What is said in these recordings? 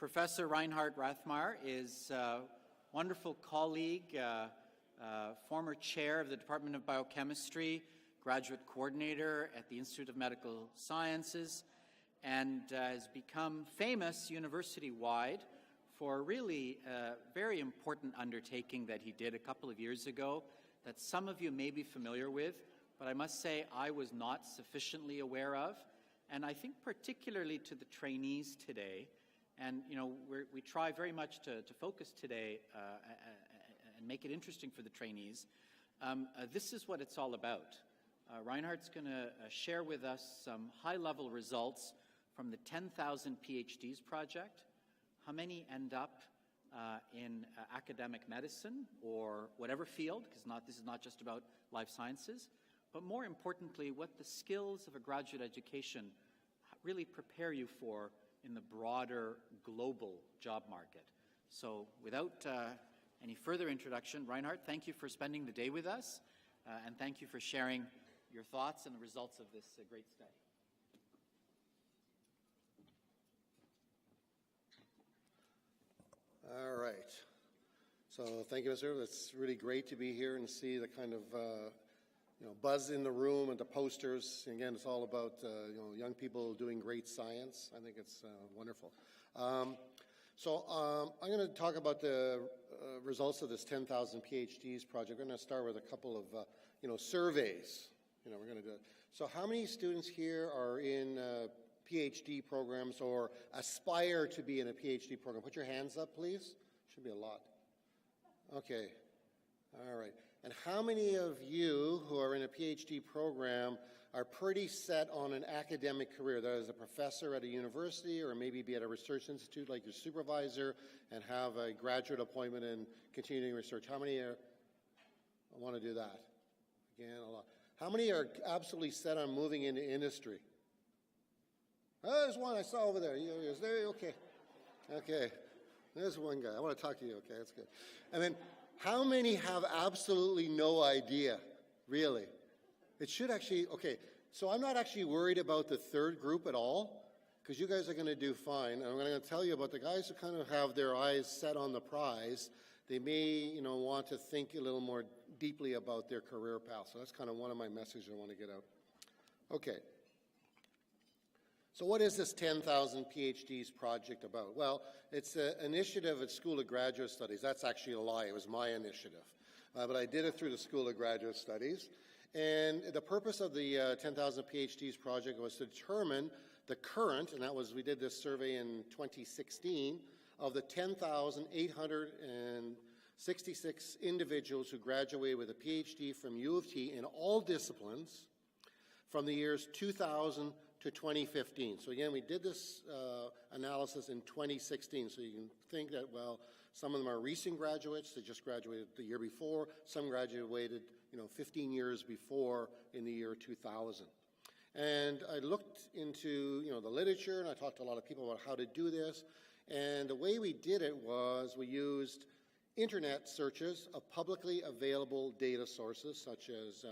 Professor Reinhart Reithmeier is a wonderful colleague, former chair of the Department of Biochemistry, graduate coordinator at the Institute of Medical Sciences, and has become famous university-wide for a really very important undertaking that he did a couple of years ago that some of you may be familiar with, but I must say I was not sufficiently aware of, and I think particularly to the trainees today. And, you know, we try very much to focus today and make it interesting for the trainees. This is what it's all about. Reinhart's going to share with us some high-level results from the 10,000 PhDs project. How many end up in academic medicine or whatever field, because this is not just about life sciences, but more importantly, what the skills of a graduate education really prepare you for in the broader global job market. So without any further introduction, Reinhart, thank you for spending the day with us, and thank you for sharing your thoughts and the results of this great study. All right. So thank you, Mr. It's really great to be here and see the kind of buzz in the room and the posters. Again, it's all about young people doing great science. I think it's wonderful. So I'm going to talk about the results of this 10,000 PhDs project. We're going to start with a couple of surveys. We're going to do it. So how many students here are in PhD programs or aspire to be in a PhD program? Put your hands up, please. Should be a lot. Okay. All right. And how many of you who are in a PhD program are pretty set on an academic career, that is a professor at a university or maybe be at a research institute like your supervisor and have a graduate appointment in continuing research? How many want to do that? Again, a lot. How many are absolutely set on moving into industry? Oh, there's one I saw over there. Is there? Okay. Okay. There's one guy. I want to talk to you. Okay, that's good. And then how many have absolutely no idea, really? It should actually, okay, so I'm not actually worried about the third group at all, because you guys are going to do fine. And I'm going to tell you about the guys who kind of have their eyes set on the prize. They may, want to think a little more deeply about their career path. So that's kind of one of my messages I want to get out. Okay. So what is this 10,000 PhDs project about? Well, it's an initiative at School of Graduate Studies. That's actually a lie. It was my initiative. But I did it through the School of Graduate Studies. And the purpose of the 10,000 PhDs project was to determine the current, and we did this survey in 2016, of the 10,866 individuals who graduated with a PhD from U of T in all disciplines from the years 2000 to 2015. So again, we did this analysis in 2016. So you can think that, well, some of them are recent graduates. They just graduated the year before. Some graduated, 15 years before in the year 2000. And I looked into, the literature, and I talked to a lot of people about how to do this. And the way we did it was we used internet searches of publicly available data sources, such as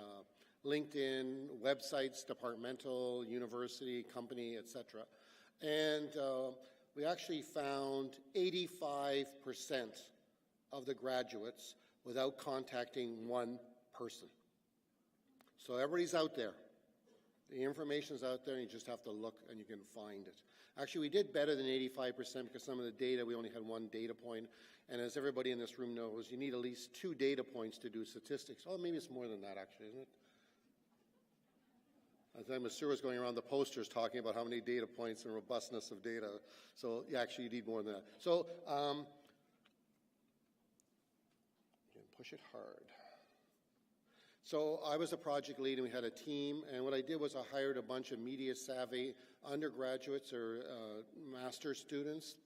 LinkedIn, websites, departmental, university, company, etc. And we actually found 85% of the graduates without contacting one person. So everybody's out there. The information's out there, and you just have to look and you can find it. Actually, we did better than 85% because some of the data, we only had one data point. And as everybody in this room knows, you need at least 2 data points to do statistics. Oh, maybe it's more than that, actually, isn't it? I think Mr. was going around the posters talking about how many data points and robustness of data. So yeah, actually you need more than that. So push it hard. So I was a project lead and we had a team, and what I did was I hired a bunch of media savvy undergraduates or master's students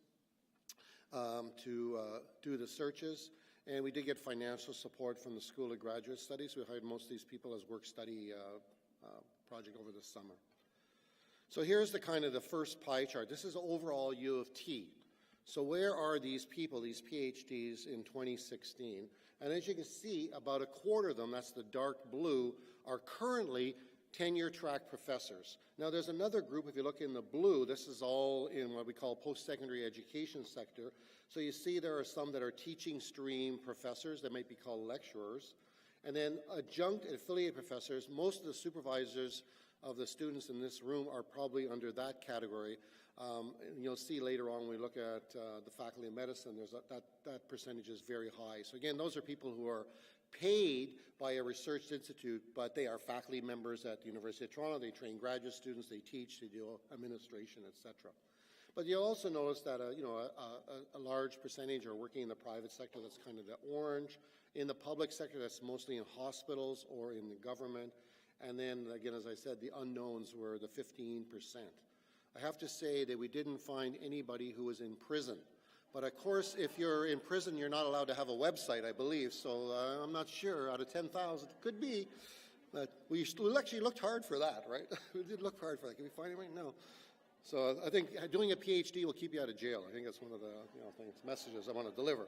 to do the searches. And we did get financial support from the School of Graduate Studies. We hired most of these people as work-study project over the summer. So here's the first pie chart. This is overall U of T. So where are these people, these PhDs in 2016? And as you can see, about a quarter of them, that's the dark blue, are currently tenure-track professors. Now, there's another group, if you look in the blue, this is all in what we call post-secondary education sector. So you see there are some that are teaching stream professors that might be called lecturers. And then adjunct and affiliate professors, most of the supervisors of the students in this room are probably under that category. And you'll see later on when we look at the faculty of medicine, that percentage is very high. So again, those are people who are paid by a research institute, but they are faculty members at the University of Toronto. They train graduate students, they teach, they do administration, etc. But you'll also notice that a large percentage are working in the private sector. That's kind of the orange. In the public sector, that's mostly in hospitals or in the government. And then, again, as I said, the unknowns were the 15%. I have to say that we didn't find anybody who was in prison. But of course, if you're in prison, you're not allowed to have a website, I believe. So I'm not sure. Out of 10,000, it could be. But we actually looked hard for that, right? We did look hard for that. Can we find anybody? No. So I think doing a PhD will keep you out of jail. I think that's one of the messages I want to deliver.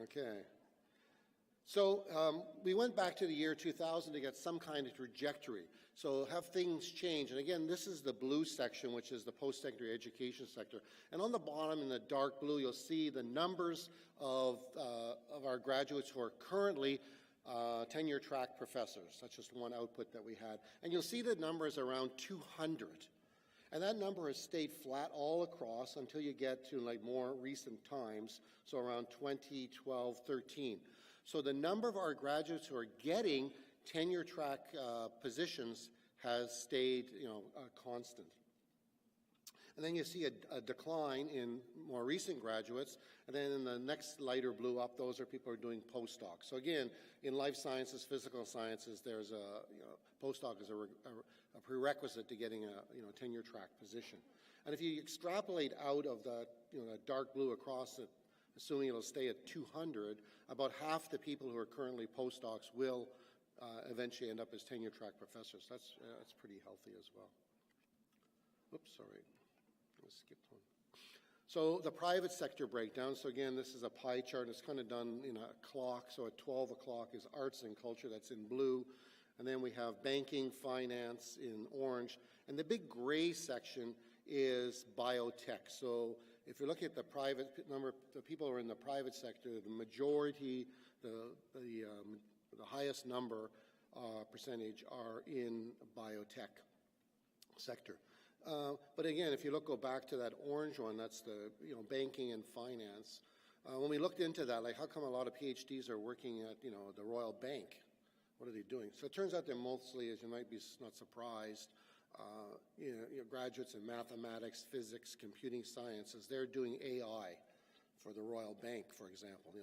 Okay. So we went back to the year 2000 to get some kind of trajectory. So have things changed? And again, this is the blue section, which is the post-secondary education sector. And on the bottom in the dark blue, you'll see the numbers of our graduates who are currently tenure-track professors. That's just one output that we had. And you'll see the numbers around 200. And that number has stayed flat all across until you get to like more recent times, so around 2012, 13. So the number of our graduates who are getting tenure-track positions has stayed, constant. And then you see a decline in more recent graduates, and then in the next lighter blue up, those are people who are doing postdocs. So again, in life sciences, physical sciences, there's postdoc is a prerequisite to getting a tenure-track position. And if you extrapolate out of the dark blue across it, assuming it'll stay at 200, about half the people who are currently postdocs will eventually end up as tenure-track professors. That's pretty healthy as well. Oops, sorry. I skipped one. So the private sector breakdown. So again, this is a pie chart. It's kind of done in a clock. So at 12 o'clock is arts and culture. That's in blue. And then we have banking, finance in orange. And the big gray section is biotech. So if you look at the private number, the people who are in the private sector, the majority, the highest number percentage are in biotech sector. But again, if you go back to that orange one, that's the banking and finance. When we looked into that, like how come a lot of PhDs are working at the Royal Bank? What are they doing? So it turns out they're mostly, as you might be not surprised, graduates in mathematics, physics, computing sciences. They're doing AI for the Royal Bank, for example.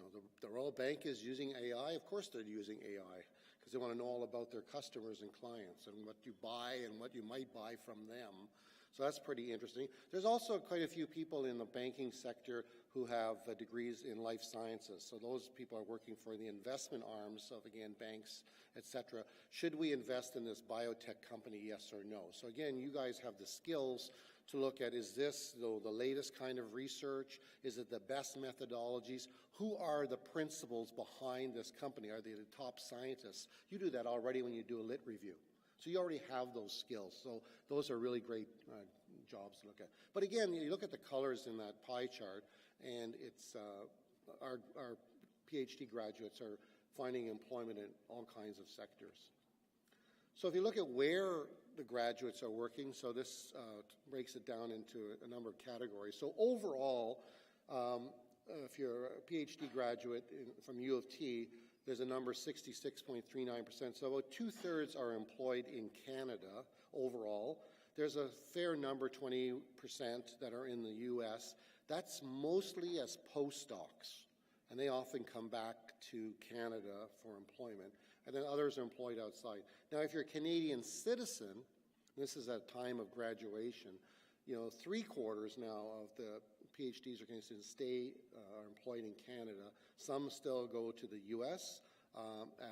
The Royal Bank is using AI. Of course they're using AI because they want to know all about their customers and clients and what you buy and what you might buy from them. So that's pretty interesting. There's also quite a few people in the banking sector who have degrees in life sciences. So those people are working for the investment arms of, again, banks, etc. Should we invest in this biotech company, yes or no? So again, you guys have the skills to look at, is this the latest kind of research? Is it the best methodologies? Who are the principals behind this company? Are they the top scientists? You do that already when you do a lit review. So you already have those skills. So those are really great jobs to look at. But again, you look at the colors in that pie chart, and it's our PhD graduates are finding employment in all kinds of sectors. So if you look at where the graduates are working, so this breaks it down into a number of categories. So overall, if you're a PhD graduate from U of T, there's a number 66.39%. So about 2/3 are employed in Canada overall. There's a fair number, 20%, that are in the US. That's mostly as postdocs, and they often come back to Canada for employment. And then others are employed outside. Now, if you're a Canadian citizen, this is at time of graduation, 3/4 now of the PhDs are going to stay are employed in Canada. Some still go to the U.S.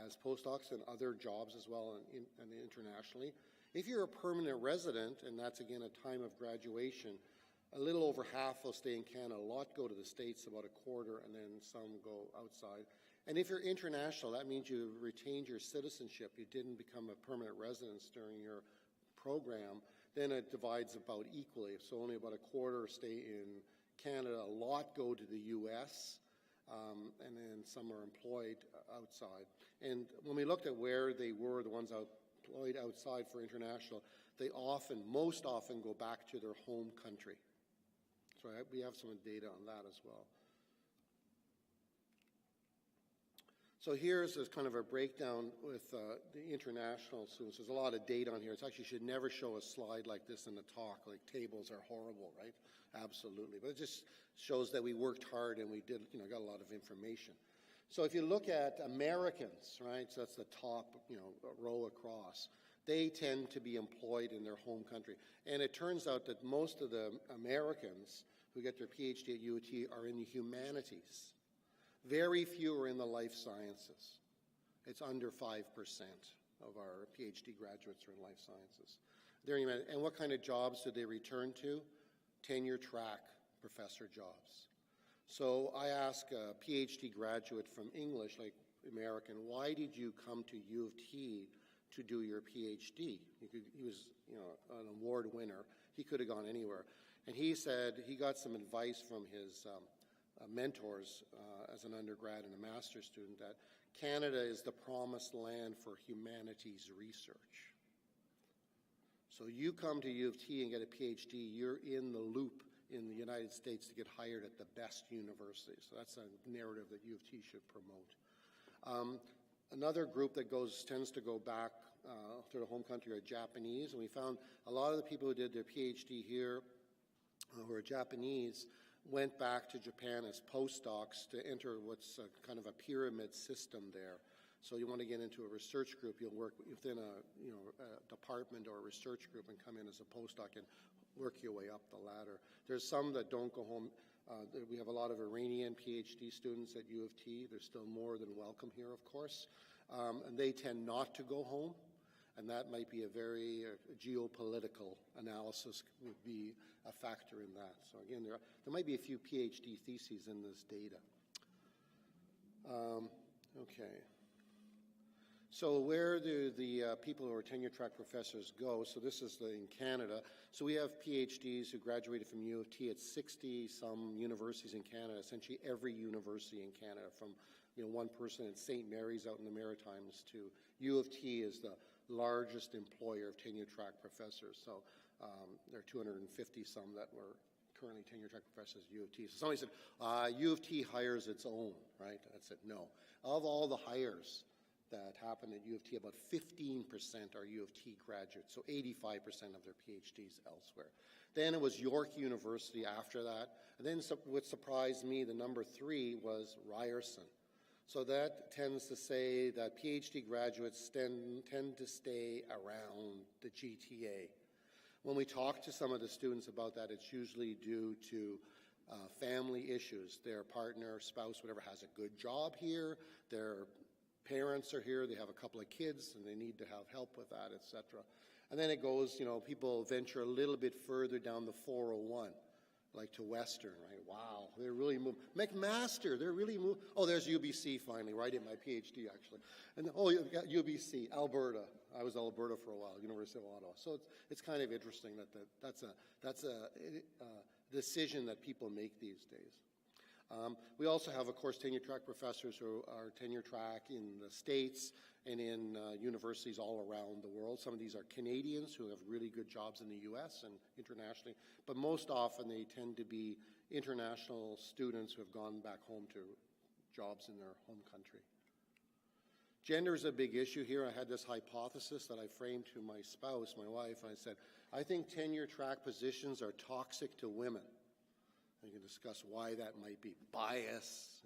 As postdocs and other jobs as well and internationally. If you're a permanent resident, and that's again a time of graduation, a little over half will stay in Canada. A lot go to the States, about 1/4, and then some go outside. And if you're international, that means you retained your citizenship. You didn't become a permanent resident during your program. Then it divides about equally. So only about a quarter stay in Canada. A lot go to the U.S., and then some are employed outside. And when we looked at where they were, the ones employed outside for international, they most often go back to their home country. So we have some data on that as well. So here's kind of a breakdown with the international students. There's a lot of data on here. It actually should never show a slide like this in a talk. Like, tables are horrible, right? Absolutely. But it just shows that we worked hard and we did, got a lot of information. So if you look at Americans, right, so that's the top, row across, they tend to be employed in their home country. And it turns out that most of the Americans who get their PhD at UT are in the humanities. Very few are in the life sciences. It's under 5% of our PhD graduates are in life sciences. And what kind of jobs do they return to? Tenure track professor jobs. So I ask a PhD graduate from English, like American, why did you come to U of T to do your PhD? He was, an award winner. He could have gone anywhere. And he said he got some advice from his mentors as an undergrad and a master's student that Canada is the promised land for humanities research. So you come to U of T and get a PhD, you're in the loop in the United States to get hired at the best universities. So that's a narrative that U of T should promote. Another group that tends to go back to the home country are Japanese, and we found a lot of the people who did their PhD here who are Japanese went back to Japan as postdocs to enter what's kind of a pyramid system there. So you want to get into a research group, you'll work within a department or a research group and come in as a postdoc and work your way up the ladder. There's some that don't go home. We have a lot of Iranian PhD students at U of T. They're still more than welcome here, of course. And they tend not to go home. And that might be a very geopolitical analysis would be a factor in that. So again, there might be a few PhD theses in this data. Okay. So where do the people who are tenure-track professors go? So this is in Canada. So we have PhDs who graduated from U of T at 60-some universities in Canada, essentially every university in Canada, from one person at St. Mary's out in the Maritimes to U of T is the largest employer of tenure-track professors. So there are 250-some that were currently tenure-track professors at U of T. So somebody said, U of T hires its own, right? I said, no. Of all the hires that happen at U of T, about 15% are U of T graduates, so 85% of their PhDs elsewhere. Then it was York University after that. And then what surprised me, the number 3 was Ryerson. So that tends to say that PhD graduates tend to stay around the GTA. When we talk to some of the students about that, it's usually due to family issues. Their partner, spouse, whatever, has a good job here. Their parents are here. They have a couple of kids, and they need to have help with that, etc. And then it goes, people venture a little bit further down the 401. Like to Western, right? Wow, they're really moving. McMaster, they're really moving. Oh, there's UBC finally, right in my PhD actually. And you've got UBC, Alberta. I was Alberta for a while, University of Ottawa. So it's kind of interesting that's a decision that people make these days. We also have, of course, tenure-track professors who are tenure-track in the States and in universities all around the world. Some of these are Canadians who have really good jobs in the U.S. and internationally, but most often they tend to be international students who have gone back home to jobs in their home country. Gender is a big issue here. I had this hypothesis that I framed to my spouse, my wife, and I said, I think tenure-track positions are toxic to women. We can discuss why that might be. Bias,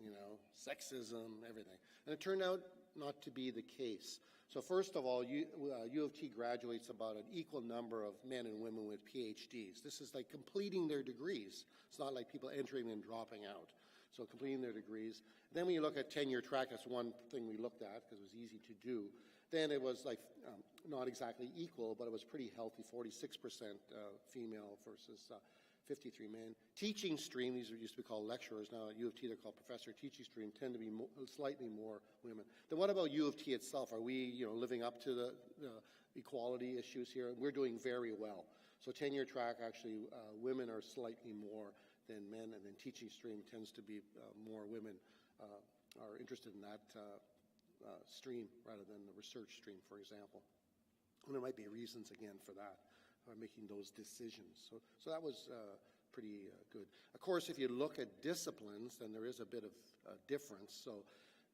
sexism, everything. And it turned out not to be the case. So first of all, U of T graduates about an equal number of men and women with PhDs. This is like completing their degrees. It's not like people entering and dropping out. So completing their degrees. Then when you look at tenure track, that's one thing we looked at because it was easy to do. Then it was like not exactly equal, but it was pretty healthy, 46% female versus 53 men. Teaching stream, these used to be called lecturers, now at U of T they're called professor. Teaching stream tend to be slightly more women. Then what about U of T itself? Are we living up to the equality issues here? We're doing very well. So tenure track, actually, women are slightly more than men, and then teaching stream tends to be more women are interested in that stream rather than the research stream, for example. And there might be reasons, again, for that, making those decisions. So that was pretty good. Of course, if you look at disciplines, then there is a bit of difference. So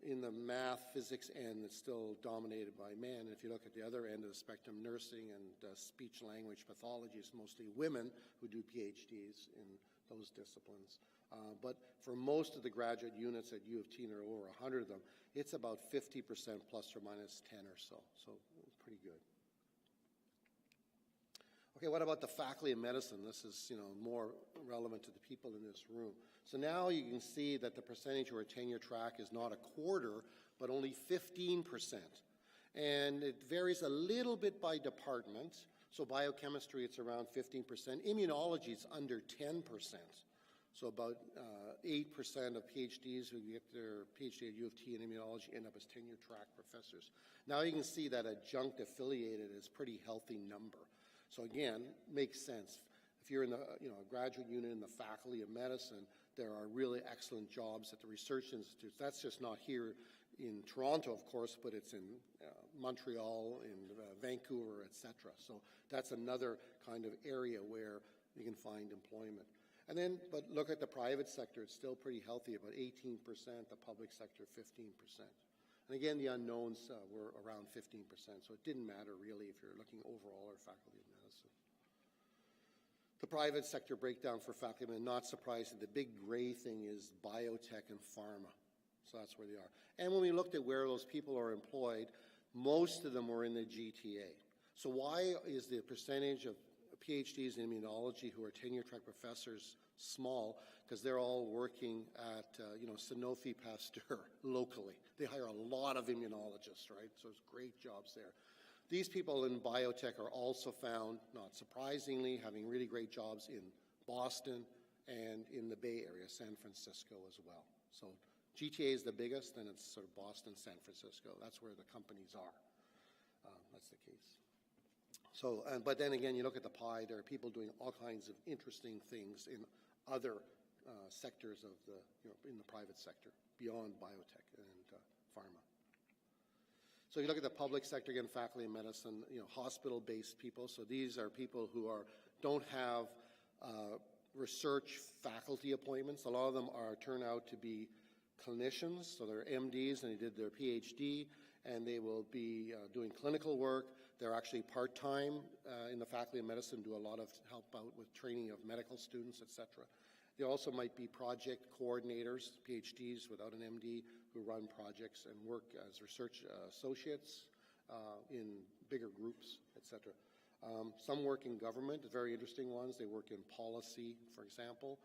in the math, physics end, it's still dominated by men. If you look at the other end of the spectrum, nursing and speech-language pathology, it's mostly women who do PhDs in those disciplines. But for most of the graduate units at U of T, and there are over 100 of them, it's about 50% plus or minus 10 or so. So it's pretty good. Okay, what about the faculty of medicine? This is, more relevant to the people in this room. So now you can see that the percentage who are tenure track is not a quarter, but only 15%. And it varies a little bit by department. So biochemistry, it's around 15%. Immunology is under 10%. So about 8% of PhDs who get their PhD at U of T in immunology end up as tenure track professors. Now you can see that adjunct affiliated is a pretty healthy number. So again, makes sense. If you're in the a graduate unit in the faculty of medicine, there are really excellent jobs at the research institutes. That's just not here in Toronto, of course, but it's in Montreal, in Vancouver, etc. So that's another kind of area where you can find employment. And then, but look at the private sector, it's still pretty healthy, about 18%, the public sector 15%. And again, the unknowns were around 15%, so it didn't matter really if you're looking overall or faculty of medicine. The private sector breakdown for faculty of medicine, not surprising, the big gray thing is biotech and pharma. So that's where they are. And when we looked at where those people are employed, most of them were in the GTA. So why is the percentage of PhDs in immunology who are tenure-track professors small? Because they're all working at, Sanofi Pasteur locally. They hire a lot of immunologists, right? So there's great jobs there. These people in biotech are also found, not surprisingly, having really great jobs in Boston and in the Bay Area, San Francisco as well. So GTA is the biggest, then it's sort of Boston, San Francisco. That's where the companies are. That's the case. So, but then again, you look at the pie, there are people doing all kinds of interesting things in other sectors of the, in the private sector, beyond biotech and pharma. So you look at the public sector, again, faculty of medicine, hospital-based people. So these are people who don't have research faculty appointments. A lot of them turn out to be clinicians, so they're MDs and they did their PhD, and they will be doing clinical work. They're actually part-time in the faculty of medicine, do a lot of help out with training of medical students, etc. They also might be project coordinators, PhDs without an MD, who run projects and work as research associates in bigger groups, etc. Some work in government, very interesting ones. They work in policy, for example.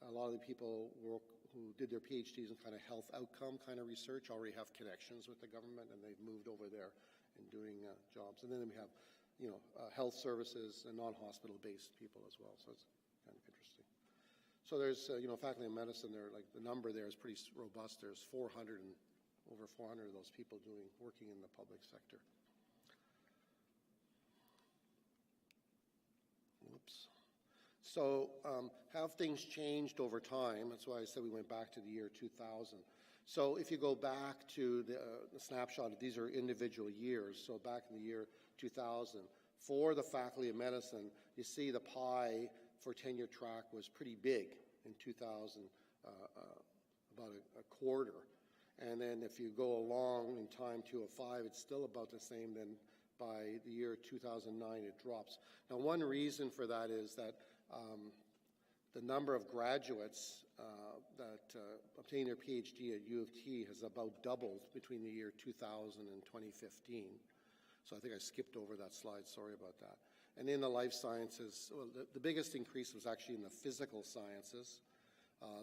A lot of the people who did their PhDs in kind of health outcome kind of research already have connections with the government, and they've moved over there and doing jobs. And then we have, health services and non-hospital-based people as well. So it's kind of interesting. So there's, faculty of medicine. There, like the number there is pretty robust. There's over 400 of those people working in the public sector. Whoops. So have things changed over time? That's why I said we went back to the year 2000. So if you go back to the snapshot, these are individual years. So back in the year 2000, for the faculty of medicine, you see the pie for tenure track was pretty big in 2000, about a quarter. And then if you go along in time to 2005, it's still about the same. Then by the year 2009, it drops. Now, one reason for that is that the number of graduates that obtain their PhD at U of T has about doubled between the year 2000 and 2015. So I think I skipped over that slide. Sorry about that. And in the life sciences, well, the biggest increase was actually in the physical sciences.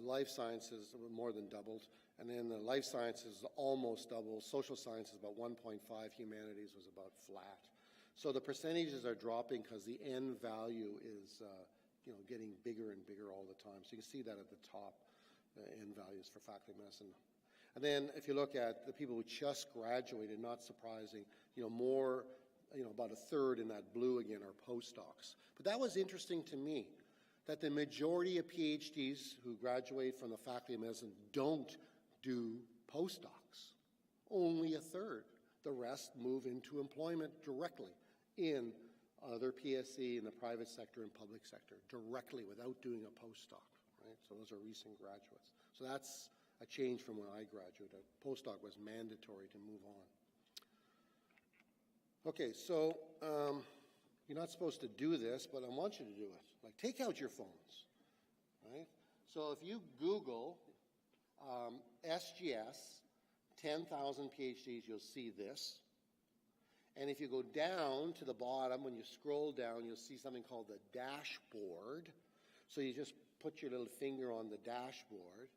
Life sciences more than doubled. And then the life sciences almost doubled. Social sciences about 1.5. Humanities was about flat. So the percentages are dropping because the end value is getting bigger and bigger all the time. So you can see that at the top in values for faculty of medicine. And then if you look at the people who just graduated, not surprising, more, about a third in that blue again are postdocs. But that was interesting to me, that the majority of PhDs who graduate from the faculty of medicine don't do postdocs. Only a third. The rest move into employment directly in other PSE in the private sector and public sector, directly without doing a postdoc, right? So those are recent graduates. So that's a change from when I graduated. Postdoc was mandatory to move on. Okay, so you're not supposed to do this, but I want you to do it. Like, take out your phones, right? So if you Google SGS, 10,000 PhDs, you'll see this. And if you go down to the bottom, when you scroll down, you'll see something called the dashboard. So you just put your little finger on the dashboard,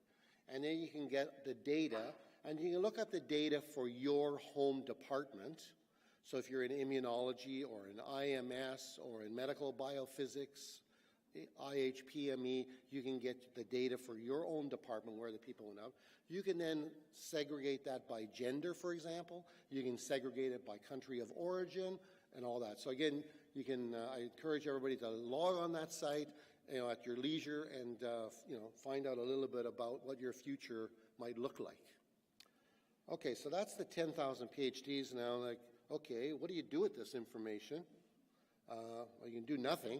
and then you can get the data, and you can look up the data for your home department. So if you're in immunology or in IMS or in medical biophysics, IHPME, you can get the data for your own department where the people went out. You can then segregate that by gender, for example. You can segregate it by country of origin and all that. So again, you can, I encourage everybody to log on that site, at your leisure and, find out a little bit about what your future might look like. Okay, so that's the 10,000 PhDs now. Like, okay, what do you do with this information? Well, you can do nothing.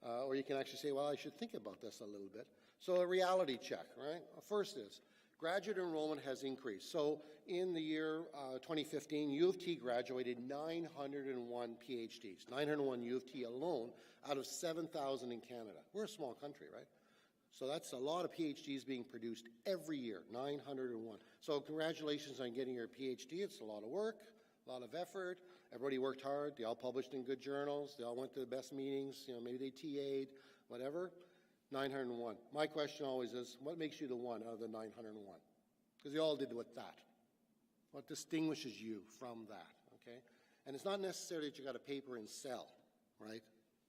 Or you can actually say, well, I should think about this a little bit. So a reality check, right? First is, graduate enrollment has increased. So in the year 2015, U of T graduated 901 PhDs, 901 U of T alone out of 7,000 in Canada. We're a small country, right? So that's a lot of PhDs being produced every year, 901. So congratulations on getting your PhD. It's a lot of work, a lot of effort. Everybody worked hard. They all published in good journals. They all went to the best meetings. Maybe they TA'd, whatever. 901. My question always is, what makes you the one out of the 901? Because you all did with that. What distinguishes you from that, okay? And it's not necessarily that you got a paper and sell, right?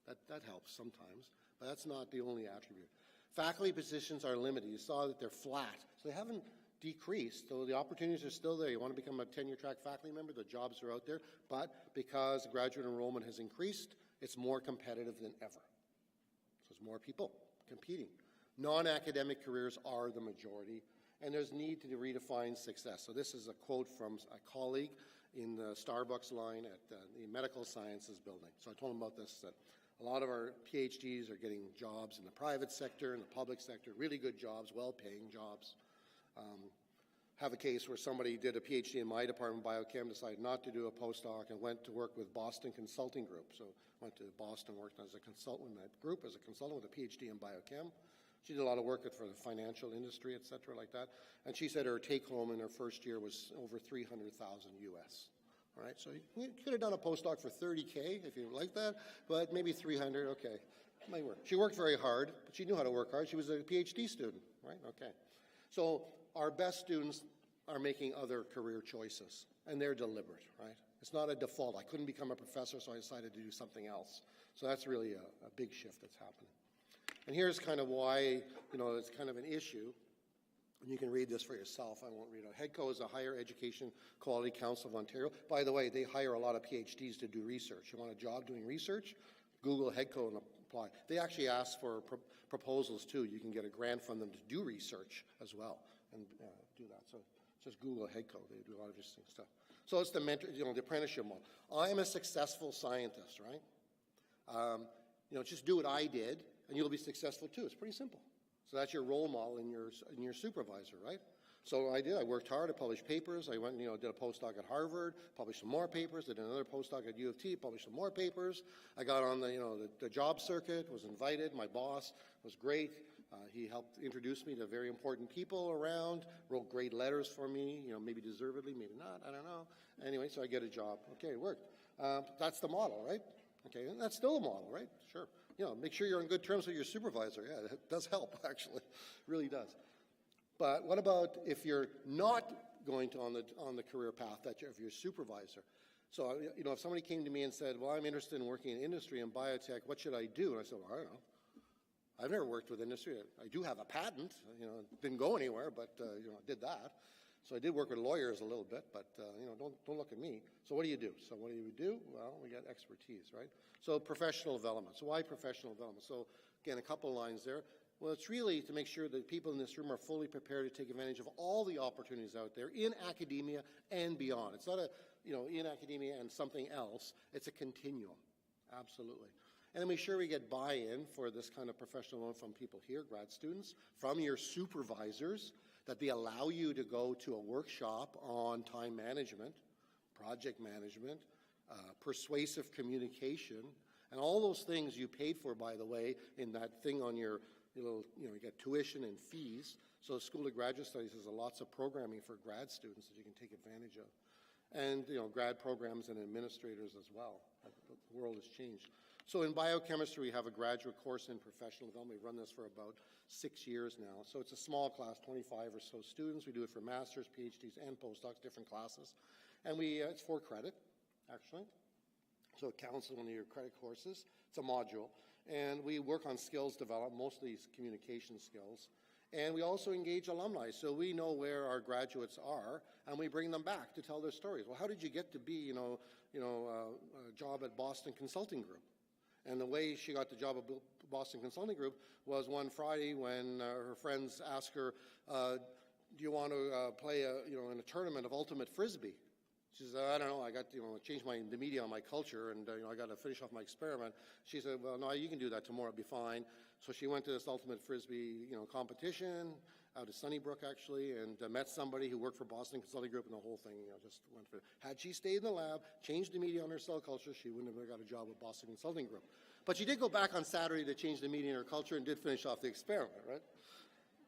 That helps sometimes, but that's not the only attribute. Faculty positions are limited. You saw that they're flat. So they haven't decreased, so the opportunities are still there. You want to become a tenure-track faculty member, the jobs are out there, but because graduate enrollment has increased, it's more competitive than ever. So there's more people competing. Non-academic careers are the majority, and there's need to redefine success. So this is a quote from a colleague in the Starbucks line at the Medical Sciences building. So I told him about this, that a lot of our PhDs are getting jobs in the private sector, in the public sector, really good jobs, well-paying jobs. Have a case where somebody did a PhD in my department, biochem, decided not to do a postdoc and went to work with Boston Consulting Group. So went to Boston, worked as a consultant in that group, as a consultant with a PhD in biochem. She did a lot of work for the financial industry, et cetera, like that. And she said her take-home in her first year was over $300,000 US. All right, so you could have done a postdoc for $30K if you like that, but maybe $300, okay, might work. She worked very hard, but she knew how to work hard. She was a PhD student, right? Okay. So our best students are making other career choices, and they're deliberate, right? It's not a default. I couldn't become a professor, so I decided to do something else. So that's really a big shift that's happening. And here's kind of why, it's kind of an issue. And you can read this for yourself. I won't read it. HEDCO is the Higher Education Quality Council of Ontario. By the way, they hire a lot of PhDs to do research. You want a job doing research? Google HEDCO and apply. They actually ask for proposals, too. You can get a grant from them to do research as well and do that. So just Google HEDCO. They do a lot of interesting stuff. So it's the mentor, the apprenticeship model. I'm a successful scientist, right? Just do what I did, and you'll be successful, too. It's pretty simple. So that's your role model in your supervisor, right? So I did. I worked hard. I published papers. I went, did a postdoc at Harvard, published some more papers, did another postdoc at U of T, published some more papers. I got on the job circuit, was invited. My boss was great. He helped introduce me to very important people around, wrote great letters for me, maybe deservedly, maybe not, I don't know. Anyway, so I get a job. Okay, it worked. That's the model, right? Okay, and that's still a model, right? Sure. Make sure you're on good terms with your supervisor. Yeah, it does help, actually. It really does. But what about if you're not going on the career path of your supervisor? So, if somebody came to me and said, well, I'm interested in working in industry and biotech, what should I do? And I said, well, I don't know. I've never worked with industry. I do have a patent, it didn't go anywhere, but, I did that. So I did work with lawyers a little bit, but, don't look at me. So what do you do? So what do you do? Well, we got expertise, right? So professional development. So why professional development? So again, a couple of lines there. Well, it's really to make sure that people in this room are fully prepared to take advantage of all the opportunities out there in academia and beyond. It's not in academia and something else. It's a continuum, absolutely. And then make sure we get buy-in for this kind of professional development from people here, grad students, from your supervisors, that they allow you to go to a workshop on time management, project management, persuasive communication, and all those things you paid for, by the way, in that thing on your little, you get tuition and fees. So the School of Graduate Studies has lots of programming for grad students that you can take advantage of. And, grad programs and administrators as well. The world has changed. So in biochemistry, we have a graduate course in professional development. We've run this for about 6 years now. So it's a small class, 25 or so students. We do it for masters, PhDs, and postdocs, different classes. And it's 4 credit, actually. So it counts as one of your credit courses. It's a module. And we work on skills development, mostly communication skills. And we also engage alumni, so we know where our graduates are, and we bring them back to tell their stories. Well, how did you get to be, a job at Boston Consulting Group? And the way she got the job at Boston Consulting Group was one Friday when her friends asked her, do you want to play in a tournament of ultimate frisbee? She said, I don't know, I got to change the media on my culture, and I got to finish off my experiment. She said, well, no, you can do that tomorrow, it'll be fine. So she went to this ultimate frisbee competition out of Sunnybrook, actually, and met somebody who worked for Boston Consulting Group, and the whole thing just went for it. Had she stayed in the lab, changed the media on her cell culture, she wouldn't have got a job at Boston Consulting Group. But she did go back on Saturday to change the media in her culture and did finish off the experiment, right?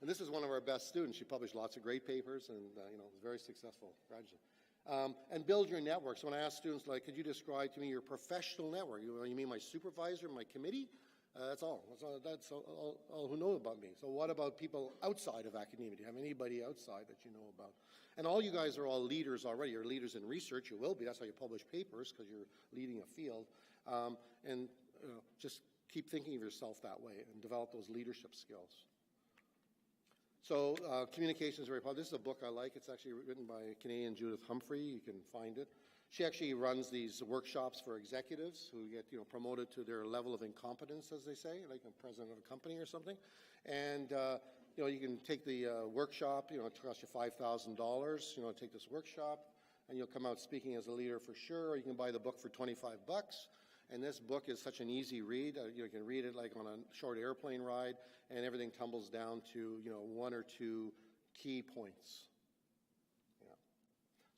And this is one of our best students. She published lots of great papers and, was very successful graduate. And build your network. So when I ask students, could you describe to me your professional network? You mean my supervisor, my committee? That's all. That's all who know about me. So what about people outside of academia? Do you have anybody outside that you know about? And all you guys are all leaders already. You're leaders in research. You will be. That's how you publish papers, because you're leading a field. And just keep thinking of yourself that way and develop those leadership skills. So communication is very popular. This is a book I like. It's actually written by Canadian Judith Humphrey. You can find it. She actually runs these workshops for executives who get promoted to their level of incompetence, as they say, like a president of a company or something. And you can take the workshop. It costs you $5,000. Take this workshop, and you'll come out speaking as a leader for sure. Or you can buy the book for $25. And this book is such an easy read. You can read it like on a short airplane ride, and everything tumbles down to 1 or 2 key points.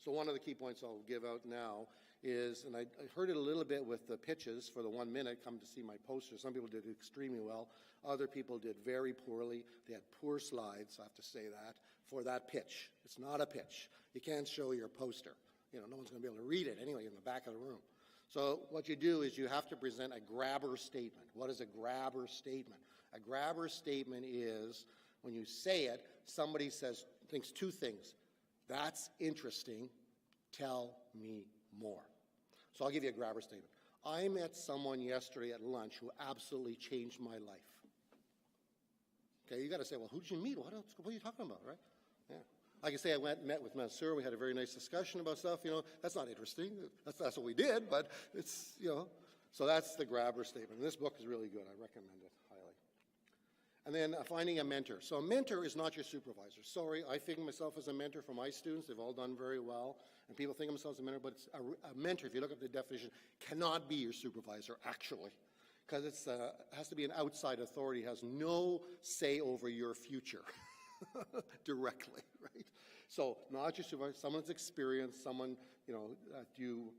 So one of the key points I'll give out now is, and I heard it a little bit with the pitches for the 1 minute, come to see my poster. Some people did extremely well. Other people did very poorly. They had poor slides, I have to say that, for that pitch. It's not a pitch. You can't show your poster. No one's going to be able to read it anyway in the back of the room. So what you do is you have to present a grabber statement. What is a grabber statement? A grabber statement is when you say it, somebody thinks 2 things. That's interesting. Tell me more. So I'll give you a grabber statement. I met someone yesterday at lunch who absolutely changed my life. Okay, you got to say, well, who did you meet? What are you talking about, right? Yeah. I can say I met with Mansour. We had a very nice discussion about stuff. That's not interesting. That's what we did, but it's, So that's the grabber statement. And this book is really good. I recommend it highly. And then finding a mentor. So a mentor is not your supervisor. Sorry, I think of myself as a mentor for my students. They've all done very well. And people think of themselves as a mentor, but it's a mentor, if you look at the definition, cannot be your supervisor, actually. Because it has to be an outside authority, has no say over your future directly, right? So not your supervisor, someone's experienced, someone that you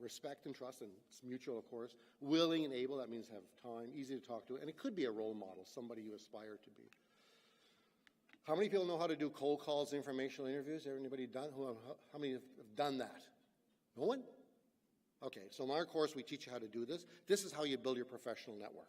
respect and trust, and it's mutual, of course, willing and able, that means have time, easy to talk to, and it could be a role model, somebody you aspire to be. How many people know how to do cold calls, informational interviews? Anybody done? How many have done that? No one? Okay, so in our course, we teach you how to do this. This is how you build your professional network.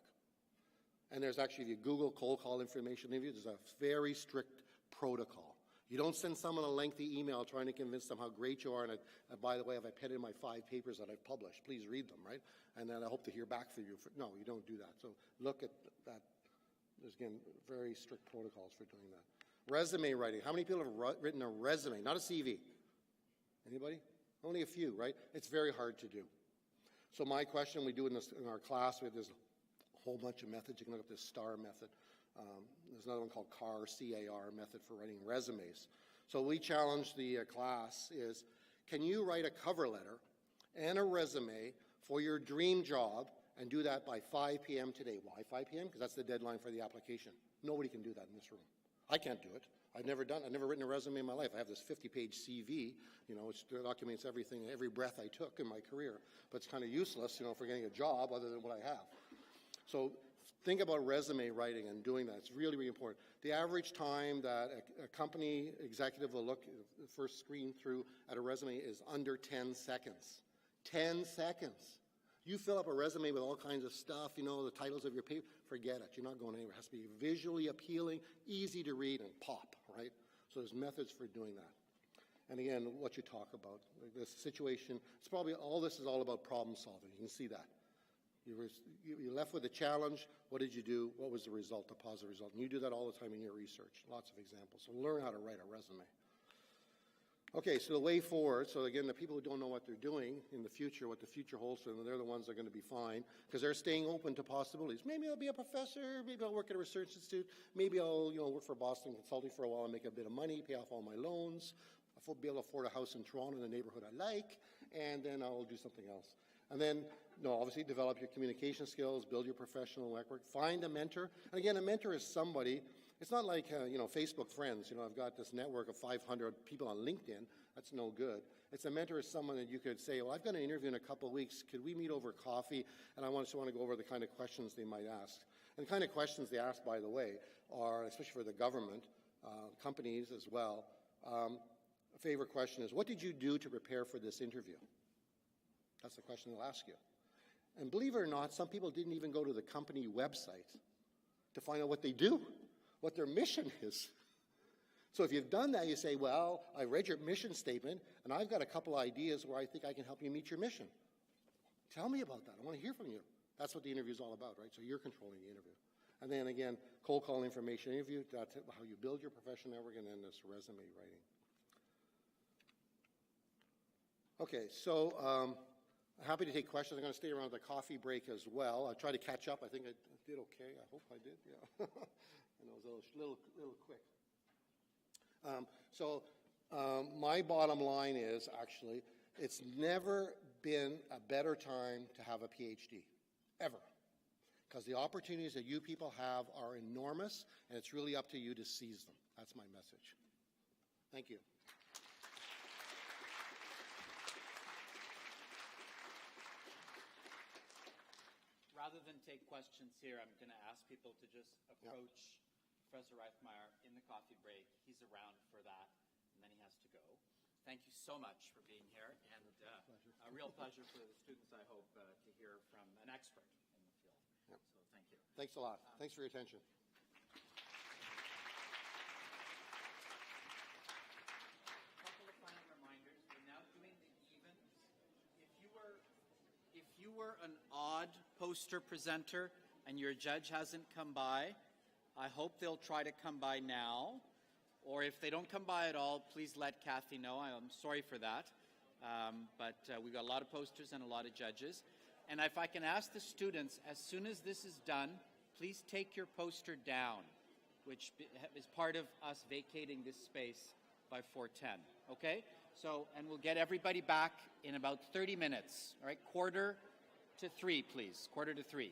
And there's actually, if you Google cold call information interview, there's a very strict protocol. You don't send someone a lengthy email trying to convince them how great you are, and by the way, I've put in my 5 papers that I've published. Please read them, right? And then I hope to hear back from you. No, you don't do that. So look at that, there's, again, very strict protocols for doing that. Resume writing. How many people have written a resume, not a CV? Anybody? Only a few, right? It's very hard to do. So my question, we do in our class, we have this whole bunch of methods. You can look up this STAR method. There's another one called CAR, C-A-R method for writing resumes. So we challenge the class is, can you write a cover letter and a resume for your dream job and do that by 5 p.m. today? Why 5 p.m.? Because that's the deadline for the application. Nobody can do that in this room. I can't do it. I've never written a resume in my life. I have this 50-page CV, which documents everything, every breath I took in my career. But it's kind of useless, for getting a job other than what I have. So think about resume writing and doing that. It's really, really important. The average time that a company executive will look the first screen through at a resume is under 10 seconds. 10 seconds. You fill up a resume with all kinds of stuff, the titles of your paper, forget it. You're not going anywhere. It has to be visually appealing, easy to read, and pop, right? So there's methods for doing that. And again, what you talk about, like this situation, it's probably, all this is all about problem solving. You can see that. You're left with a challenge. What did you do? What was the result, a positive result? And you do that all the time in your research. Lots of examples. So learn how to write a resume. Okay, so the way forward, so again, the people who don't know what they're doing in the future, what the future holds for them, they're the ones that are going to be fine, because they're staying open to possibilities. Maybe I'll be a professor, maybe I'll work at a research institute, maybe I'll work for Boston Consulting for a while and make a bit of money, pay off all my loans, I'll be able to afford a house in Toronto in a neighborhood I like, and then I'll do something else. And then, obviously develop your communication skills, build your professional network, find a mentor. And again, a mentor is somebody, it's not like, Facebook friends. I've got this network of 500 people on LinkedIn. That's no good. It's a mentor is someone that you could say, well, I've got an interview in a couple of weeks. Could we meet over coffee? And I just want to go over the kind of questions they might ask. And the kind of questions they ask, by the way, are, especially for the government, companies as well, a favorite question is, what did you do to prepare for this interview? That's the question they'll ask you. And believe it or not, some people didn't even go to the company website to find out what they do, what their mission is. So if you've done that, you say, well, I read your mission statement, and I've got a couple ideas where I think I can help you meet your mission. Tell me about that. I want to hear from you. That's what the interview is all about, right? So you're controlling the interview. And then again, cold call information interview, that's how you build your professional network, and then this resume writing. Okay, so happy to take questions. I'm going to stay around the coffee break as well. I'll try to catch up. I think I did okay. I hope I did, yeah. I know it was a little quick. My bottom line is, actually, it's never been a better time to have a PhD, ever. Because the opportunities that you people have are enormous, and it's really up to you to seize them. That's my message. Thank you. Rather than take questions here, I'm going to ask people to just approach Professor Reithmeier in the coffee break. He's around for that, and then he has to go. Thank you so much for being here, and a real pleasure for the students, I hope, to hear from an expert in the field. Yep. So thank you. Thanks a lot. Thanks for your attention. A couple of final reminders. We're now doing the evens. If you were an odd poster presenter and your judge hasn't come by, I hope they'll try to come by now. Or if they don't come by at all, please let Kathy know. I'm sorry for that. But we've got a lot of posters and a lot of judges. And if I can ask the students, as soon as this is done, please take your poster down, which is part of us vacating this space by 4:10. Okay? So, and we'll get everybody back in about 30 minutes. All right? 2:45, please. 2:45.